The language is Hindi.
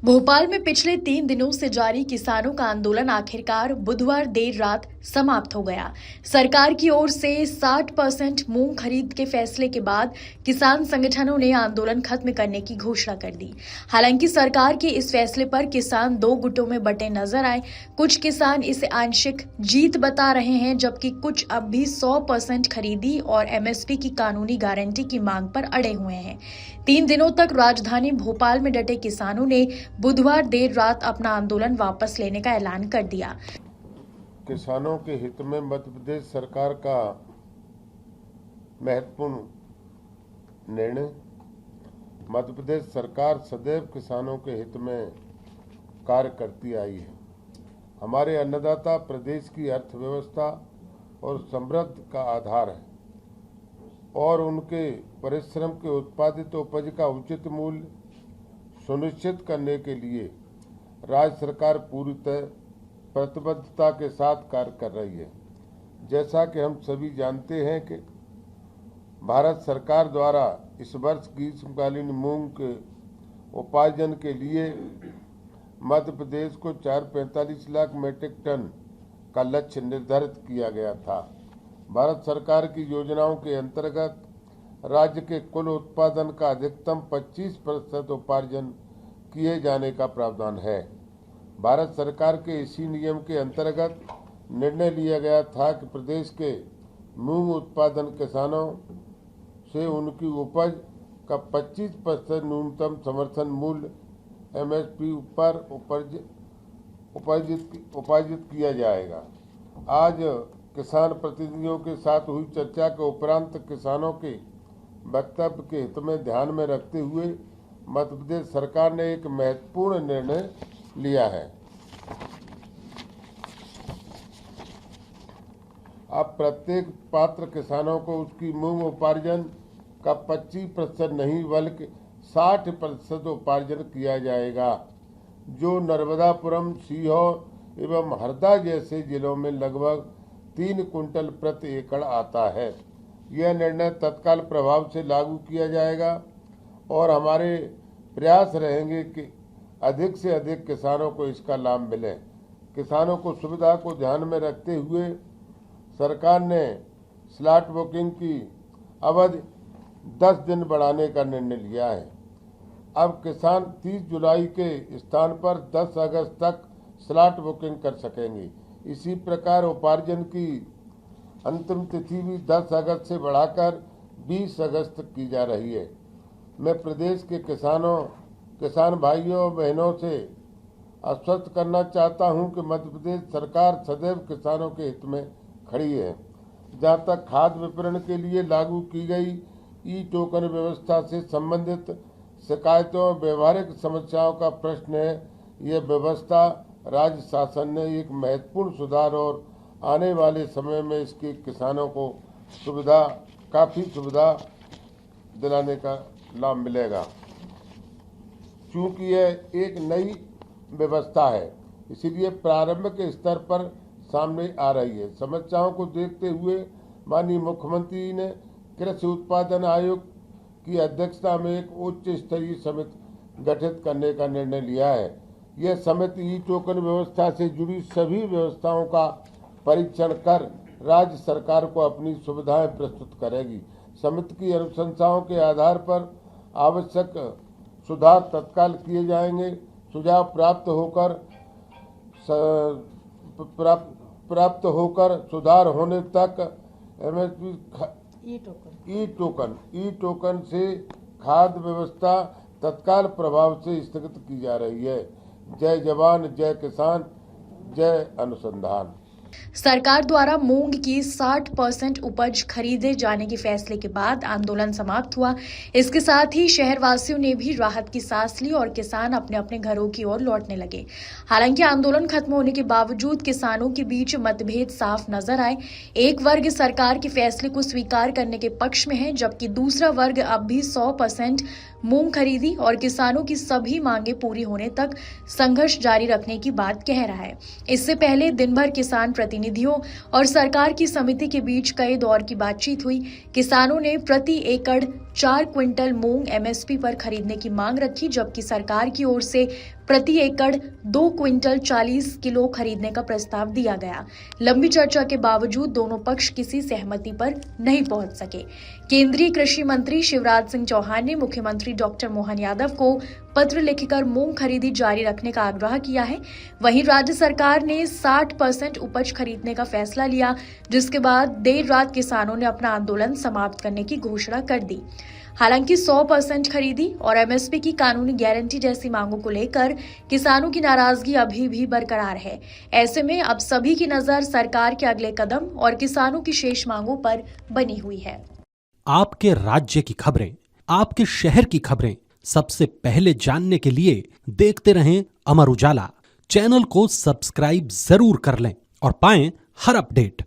भोपाल में पिछले 3 दिनों से जारी किसानों का आंदोलन आखिरकार बुधवार देर रात समाप्त हो गया। सरकार की ओर से 60% मूंग खरीद के फैसले के बाद किसान संगठनों ने आंदोलन खत्म करने की घोषणा कर दी। हालांकि सरकार के इस फैसले पर किसान दो गुटों में बंटे नजर आए। कुछ किसान इसे आंशिक जीत बता रहे हैं, जबकि कुछ अब भी 100% खरीदी और एमएसपी की कानूनी गारंटी की मांग पर अड़े हुए हैं। 3 दिनों तक राजधानी भोपाल में डटे किसानों ने बुधवार देर रात अपना आंदोलन वापस लेने का ऐलान कर दिया। किसानों के हित में मध्य प्रदेश सरकार का महत्वपूर्ण निर्णय। मध्य प्रदेश सरकार सदैव किसानों के हित में कार्य करती आई है। हमारे अन्नदाता प्रदेश की अर्थव्यवस्था और समृद्धि का आधार है और उनके परिश्रम के उत्पादित उपज का उचित मूल्य सुनिश्चित करने के लिए राज्य सरकार पूरी प्रतिबद्धता के साथ कार्य कर रही है। जैसा कि हम सभी जानते हैं कि भारत सरकार द्वारा इस वर्ष ग्रीष्मकालीन मूंग के उपार्जन के लिए मध्य प्रदेश को 445 लाख मीट्रिक टन का लक्ष्य निर्धारित किया गया था। भारत सरकार की योजनाओं के अंतर्गत राज्य के कुल उत्पादन का अधिकतम 25% उपार्जन किए जाने का प्रावधान है। भारत सरकार के इसी नियम के अंतर्गत निर्णय लिया गया था कि प्रदेश के मूंग उत्पादन किसानों से उनकी उपज का 25% न्यूनतम समर्थन मूल्य एमएसपी पर उपार्जित किया जाएगा। आज किसान प्रतिनिधियों के साथ हुई चर्चा के उपरांत किसानों के वक्तव्य के हित में ध्यान में रखते हुए मध्य प्रदेश सरकार ने एक महत्वपूर्ण निर्णय लिया है। अब प्रत्येक पात्र किसानों को उसकी मूंग उपार्जन का 25% नहीं बल्कि 60% उपार्जन किया जाएगा, जो नर्मदापुरम, सीहोर एवं हरदा जैसे जिलों में लगभग 3 कुंटल प्रति एकड़ आता है। यह निर्णय तत्काल प्रभाव से लागू किया जाएगा और हमारे प्रयास रहेंगे कि अधिक से अधिक किसानों को इसका लाभ मिले। किसानों को सुविधा को ध्यान में रखते हुए सरकार ने स्लॉट बुकिंग की अवधि 10 दिन बढ़ाने का निर्णय लिया है। अब किसान 30 जुलाई के स्थान पर 10 अगस्त तक स्लॉट बुकिंग कर सकेंगे। इसी प्रकार उपार्जन की अंतिम तिथि भी 10 अगस्त से बढ़ाकर 20 अगस्त तक की जा रही है। मैं प्रदेश के किसान भाइयों और बहनों से आश्वस्त करना चाहता हूं कि मध्य प्रदेश सरकार सदैव किसानों के हित में खड़ी है। जहां तक खाद्य विपणन के लिए लागू की गई ई टोकन व्यवस्था से संबंधित शिकायतों और व्यवहारिक समस्याओं का प्रश्न है, यह व्यवस्था राज्य शासन ने एक महत्वपूर्ण सुधार और आने वाले समय में इसके किसानों को काफ़ी सुविधा दिलाने का लाभ मिलेगा। चूँकि यह एक नई व्यवस्था है, इसलिए प्रारंभिक स्तर पर सामने आ रही है। समस्याओं को देखते हुए माननीय मुख्यमंत्री ने कृषि उत्पादन आयोग की अध्यक्षता में एक उच्च स्तरीय समिति गठित करने का निर्णय लिया है। यह समिति ई टोकन व्यवस्था से जुड़ी सभी व्यवस्थाओं का परीक्षण कर राज्य सरकार को अपनी सुविधाएं प्रस्तुत करेगी। समिति की अनुशंसाओं के आधार पर आवश्यक सुधार तत्काल किए जाएंगे। सुझाव प्राप्त होकर सुधार होने तक एमएसपी ई टोकन से खाद्य व्यवस्था तत्काल प्रभाव से स्थगित की जा रही है। जय जवान, जय किसान, जय अनुसंधान। सरकार द्वारा मूंग की 60% उपज खरीदे जाने के फैसले के बाद आंदोलन समाप्त हुआ। इसके साथ ही शहरवासियों ने भी राहत की सांस ली और किसान अपने अपने घरों की ओर लौटने लगे। हालांकि आंदोलन खत्म होने के बावजूद किसानों के बीच मतभेद साफ नजर आए। एक वर्ग सरकार के फैसले को स्वीकार करने के पक्ष में है, जबकि दूसरा वर्ग अब भी 100% मूंग खरीदी और किसानों की सभी मांगे पूरी होने तक संघर्ष जारी रखने की बात कह रहा है। इससे पहले दिन भर किसान प्रतिनिधियों और सरकार की समिति के बीच कई दौर की बातचीत हुई। किसानों ने प्रति एकड़ 4 क्विंटल मूंग एमएसपी पर खरीदने की मांग रखी, जबकि सरकार की ओर से प्रति एकड़ 2 क्विंटल 40 किलो खरीदने का प्रस्ताव दिया गया। लंबी चर्चा के बावजूद दोनों पक्ष किसी सहमति पर नहीं पहुंच सके। केंद्रीय कृषि मंत्री शिवराज सिंह चौहान ने मुख्यमंत्री डॉक्टर मोहन यादव को पत्र लिखकर मूंग खरीदी जारी रखने का आग्रह किया है। वहीं राज्य सरकार ने 60% उपज खरीदने का फैसला लिया, जिसके बाद देर रात किसानों ने अपना आंदोलन समाप्त करने की घोषणा कर दी। हालांकि 100% खरीदी और एमएसपी की कानूनी गारंटी जैसी मांगों को लेकर किसानों की नाराजगी अभी भी बरकरार है। ऐसे में अब सभी की नजर सरकार के अगले कदम और किसानों की शेष मांगों पर बनी हुई है। आपके राज्य की खबरें, आपके शहर की खबरें सबसे पहले जानने के लिए देखते रहें अमर उजाला। चैनल को सब्सक्राइब जरूर कर लें और पाएं हर अपडेट।